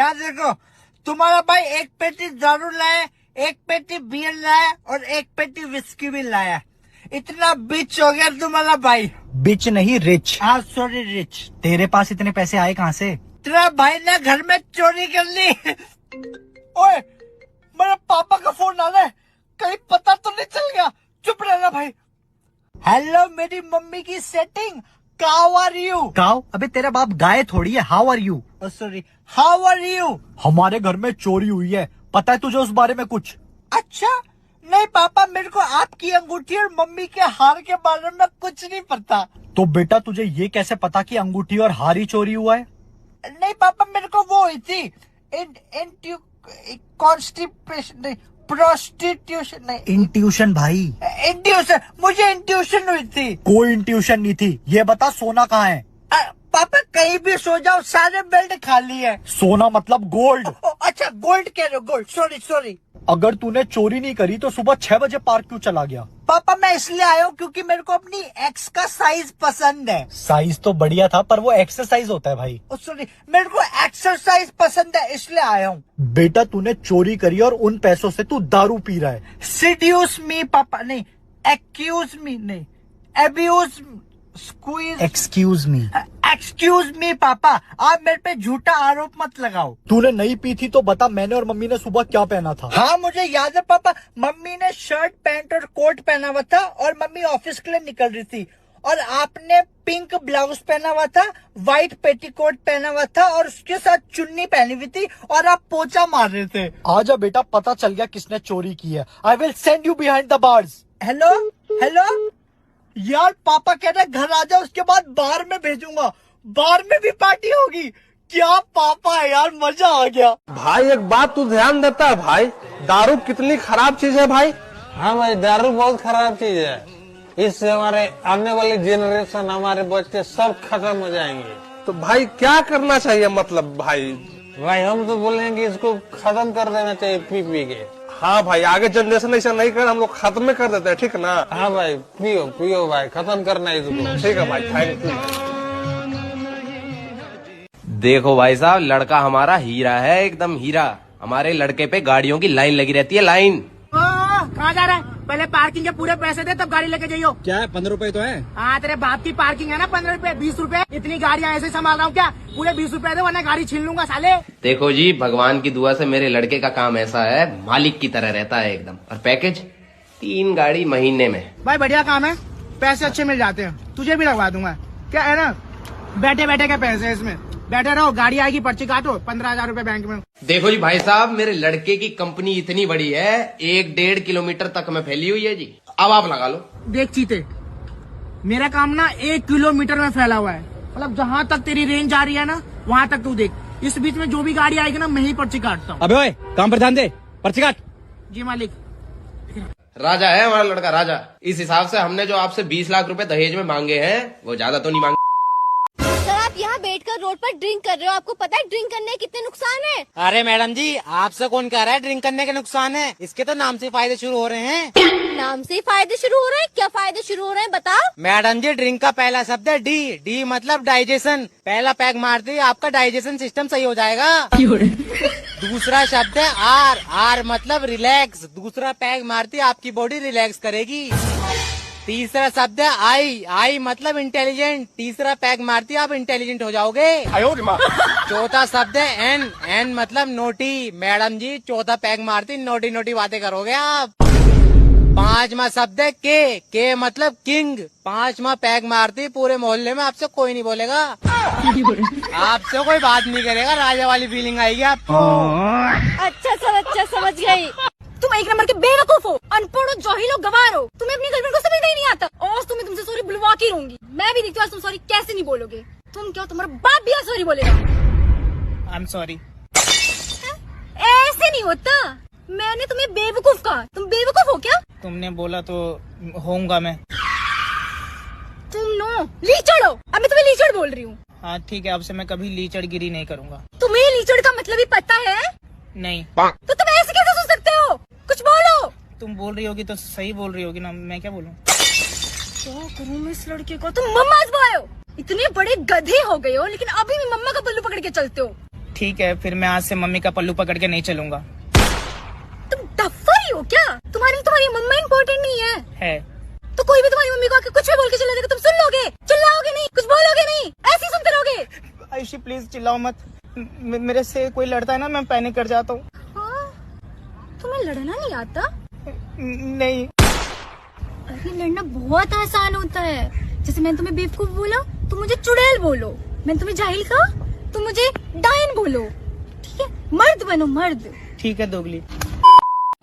याद रखो, तुम्हारा भाई एक पेटी दारू लाया, एक पेटी बियर लाया और एक पेटी विस्की भी लाया। इतना बिच हो गया तुम्हारा भाई। बिच नहीं, रिच। हाँ सॉरी, रिच। तेरे पास इतने पैसे आए कहाँ से? तेरा भाई ने घर में चोरी कर ली। ओए, मेरे पापा का फोन आ रहा है, कहीं पता तो नहीं चल गया? चुप रहना भाई। हेलो मेरी मम्मी की setting, how are you? Cow? अबे तेरा बाप गाय थोड़ी है। How are you? Sorry, how are you? हमारे घर में चोरी हुई है, पता है तुझे उस बारे में कुछ? अच्छा, नहीं पापा, मेरे को आपकी अंगूठी और मम्मी के हार के बारे में कुछ नहीं पता। तो बेटा तुझे ये कैसे पता कि अंगूठी और हार ही चोरी हुआ है? नहीं पापा, मेरे को वो हुई थी कॉन्स्टिपेशन, नहीं प्रोस्टिट्यूशन, नहीं इंट्यूशन भाई। इंट्यूशन, मुझे इंट्यूशन हुई थी। कोई इंट्यूशन नहीं थी। ये बता सोना कहाँ है? पापा कहीं भी सो जाओ, सारे बेल्ट खाली है। सोना मतलब गोल्ड। अच्छा गोल्ड कह रहे हो, गोल्ड, सॉरी सॉरी। अगर तूने चोरी नहीं करी तो सुबह 6 बजे पार्क क्यों चला गया? पापा मैं इसलिए आया हूँ क्योंकि मेरे को अपनी एक्स का साइज पसंद है। साइज तो बढ़िया था पर वो एक्सरसाइज होता है भाई। सॉरी, मेरे को एक्सरसाइज पसंद है इसलिए आया हूँ। बेटा तूने चोरी करी और उन पैसों से तू दारू पी रहा है। सीड्यूस मी पापा, नहीं एक्यूज मी, नहीं abuse, squeeze, excuse me. Excuse me पापा, आप मेरे पे झूठा आरोप मत लगाओ। तूने नहीं पी थी तो बता मैंने और मम्मी ने सुबह क्या पहना था? हाँ मुझे याद है पापा, मम्मी ने शर्ट पैंट और कोट पहना हुआ था और मम्मी ऑफिस के लिए निकल रही थी, और आपने पिंक ब्लाउज पहना हुआ था, व्हाइट पेटीकोट पहना हुआ था और उसके साथ चुन्नी पहनी हुई थी और आप पोछा मार रहे थे। आजा बेटा, पता चल गया किसने चोरी की है। I will send you behind the bars. Hello hello, यार पापा कह रहे घर आ जाओ, उसके बाद बार में भेजूंगा, बार में भी पार्टी होगी। क्या पापा है यार, मजा आ गया। भाई एक बात तू ध्यान देता है भाई, दारू कितनी खराब चीज है भाई। हाँ भाई, दारू बहुत खराब चीज है। इससे हमारे आने वाली जनरेशन, हमारे बच्चे सब खत्म हो जाएंगे। तो भाई क्या करना चाहिए मतलब भाई? भाई हम तो बोलेंगे इसको खत्म कर देना चाहिए पी पी के। हाँ भाई, आगे जनरेशन ऐसा नहीं कर, हम लोग खत्म कर देते हैं, ठीक है ना? हाँ भाई, पियो पियो भाई, खत्म करना है इसको। ठीक है भाई, थैंक यू। देखो भाई साहब, लड़का हमारा हीरा है, एकदम हीरा। हमारे लड़के पे गाड़ियों की लाइन लगी रहती है, लाइन। कहाँ जा रहा है? पहले पार्किंग के पूरे पैसे दे तब गाड़ी लेके जाइयो। क्या है, 15 रुपए तो है? हाँ तेरे बाप की पार्किंग है ना, 15 रुपए, 20 रुपए। इतनी गाड़ियाँ ऐसे संभाल रहा हूँ क्या? पूरे 20 रुपए दे वरना गाड़ी छीन लूंगा साले। देखो जी, भगवान की दुआ से मेरे लड़के का काम ऐसा है, मालिक की तरह रहता है एकदम। और पैकेज 3 गाड़ी महीने में। भाई बढ़िया काम है, पैसे अच्छे मिल जाते हैं, तुझे भी लगवा दूंगा। क्या है ना, बैठे बैठे के पैसे है इसमें, बैठे रहो, गाड़ी आएगी, पर्ची काटो, 15,000 रुपए बैंक में। देखो जी भाई साहब, मेरे लड़के की कंपनी इतनी बड़ी है, 1-1.5 किलोमीटर तक में फैली हुई है जी। अब आप लगा लो। देख चीते, मेरा काम ना 1 किलोमीटर में फैला हुआ है, मतलब जहाँ तक तेरी रेंज आ रही है ना वहाँ तक तू देख। इस बीच में जो भी गाड़ी आएगी ना, मैं ही पर्ची काटता हूँ। अबे ओए, काम पर ध्यान दे, पर्ची काट। जी मालिक। राजा है हमारा लड़का, राजा। इस हिसाब से हमने जो आपसे 20 लाख रुपए दहेज में मांगे हैं, वो ज्यादा तो नहीं मांगे। आप यहाँ बैठकर रोड पर ड्रिंक कर रहे हो, आपको पता है ड्रिंक करने के कितने नुकसान है? अरे मैडम जी, आपसे कौन कह रहा है ड्रिंक करने के नुकसान है? इसके तो नाम से फायदे शुरू हो रहे हैं। नाम से ही फायदे शुरू हो रहे हैं? क्या फायदे शुरू हो रहे हैं बताओ? मैडम जी, ड्रिंक का पहला शब्द है डी। डी मतलब डाइजेशन। पहला पैग मारते ही आपका डाइजेशन सिस्टम सही हो जाएगा। दूसरा शब्द है आर। आर मतलब रिलैक्स। दूसरा पैग मारते ही आपकी बॉडी रिलैक्स करेगी। तीसरा शब्द है आई। आई मतलब इंटेलिजेंट। तीसरा पैग मारती आप इंटेलिजेंट हो जाओगे। चौथा शब्द है एन। एन मतलब नोटी। मैडम जी, चौथा पैग मारती नोटी नोटी बातें करोगे आप। पांचवा शब्द है के। के मतलब किंग। पांचवा पैग मारती पूरे मोहल्ले में आपसे कोई नहीं बोलेगा, आपसे कोई बात नहीं करेगा, राजा वाली फीलिंग आएगी आपको। अच्छा समझ गई। तुम एक नंबर के बेवकूफ हो, अनपढ़ हो, जाहिल हो, गवार हो। तुम्हें अपनी गर्लफ्रेंड को समझना ही नहीं आता। और तुम्हें तुमसे सॉरी बुलवा के रहूंगी। मैं भी देखती हूँ तुम सॉरी कैसे नहीं बोलोगे। तुम क्या, तुम्हारा बाप भी आज सॉरी बोलेगा? I am sorry. ऐसे नहीं होता, मैंने तुम्हें बेवकूफ कहा। तुम बेवकूफ हो क्या? तुमने बोला तो होऊंगा मैं। तुम नो लीचड़ हो। अब मैं तुम्हें लीचड़ बोल रही हूँ। हाँ ठीक है, अब से मैं कभी लीचड़गिरी नहीं करूँगा। तुम्हें लीचड़ का मतलब ही पता है? नहीं। तो तुम ऐसे कैसे सोच सकते हो? कुछ बोलो। तुम बोल रही होगी तो सही बोल रही होगी ना, मैं क्या बोलूं? क्या करूं मैं इस लड़के को? तुम मम्मा बॉय हो, इतने बड़े गधे हो गए हो, लेकिन अभी भी मम्मा का बल्लू पकड़ के चलते हो। ठीक है, फिर मैं आज से मम्मी का पल्लू पकड़ के नहीं चलूंगा। तुम डफर ही हो क्या? तुम्हारी मम्मा इम्पोर्टेंट नहीं है तो कोई भी तुम्हारी मम्मी को आके कुछ भी बोल के चला देगा, तुम सुन लोगे? चिल्लाओगे नहीं, कुछ बोलोगे नहीं, ऐसे ही सुनते रहोगे? आयुषी प्लीज चिल्लाओ मत, मेरे से कोई लड़ता है ना मैं पैनिक कर जाता हूँ। हाँ? तुम्हें लड़ना नहीं आता? नहीं। अरे लड़ना बहुत आसान होता है। जैसे मैंने तुम्हें बेवकूफ बोला, तुम मुझे चुड़ैल बोलो। मैंने तुम्हें जाहिल कहा, तुम मुझे डायन बोलो। ठीक है, मर्द बनो मर्द। ठीक है दोगली।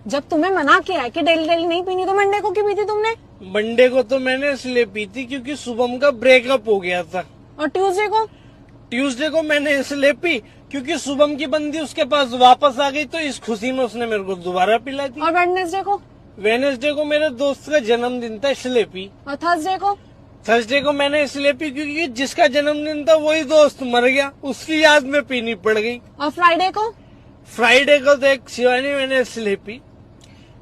जब तुम्हें मना किया है कि डेली डेली नहीं पीनी, तो मंडे को क्यों पी थी तुमने? मंडे को तो मैंने इसलिए पी थी क्योंकि शुभम का ब्रेकअप हो गया था। और ट्यूसडे को? ट्यूसडे को मैंने इसलिए पी क्योंकि शुभम की बंदी उसके पास वापस आ गई, तो इस खुशी में उसने मेरे को दोबारा पिला दी। और वेडनेसडे को? वेडनेसडे को मेरे दोस्त का जन्मदिन था, इसलिए पी। और थर्सडे को? थर्सडे को मैंने इसलिए पी क्योंकि जिसका जन्मदिन था वही दोस्त मर गया, उसकी याद में पीनी पड़ गई। और फ्राइडे को? फ्राइडे को तो एक शिवानी मैंने इसलिए पी,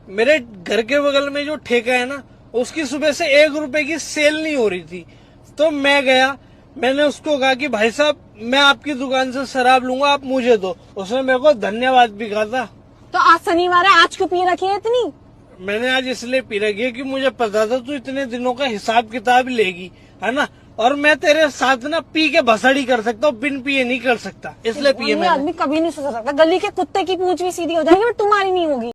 मेरे घर के बगल में जो ठेका है ना, उसकी सुबह से 1 रुपए की सेल नहीं हो रही थी, तो मैं गया, मैंने उसको कहा कि भाई साहब मैं आपकी दुकान से शराब लूंगा, आप मुझे दो। उसने मेरे को धन्यवाद भी कहा था। तो आज शनिवार है, आज क्यों पी रखी है इतनी? मैंने आज इसलिए पी रखी है कि मुझे पता था तू इतने दिनों का हिसाब किताब लेगी, है ना, और मैं तेरे साथ ना पी के भसड़ी कर सकता हूँ, बिन पिए नहीं कर सकता, इसलिए पिए ये मैंने। आदमी कभी नहीं सोच सकता, गली के कुत्ते की पूंछ भी सीधी हो जाएगी बट तुम्हारी नहीं होगी।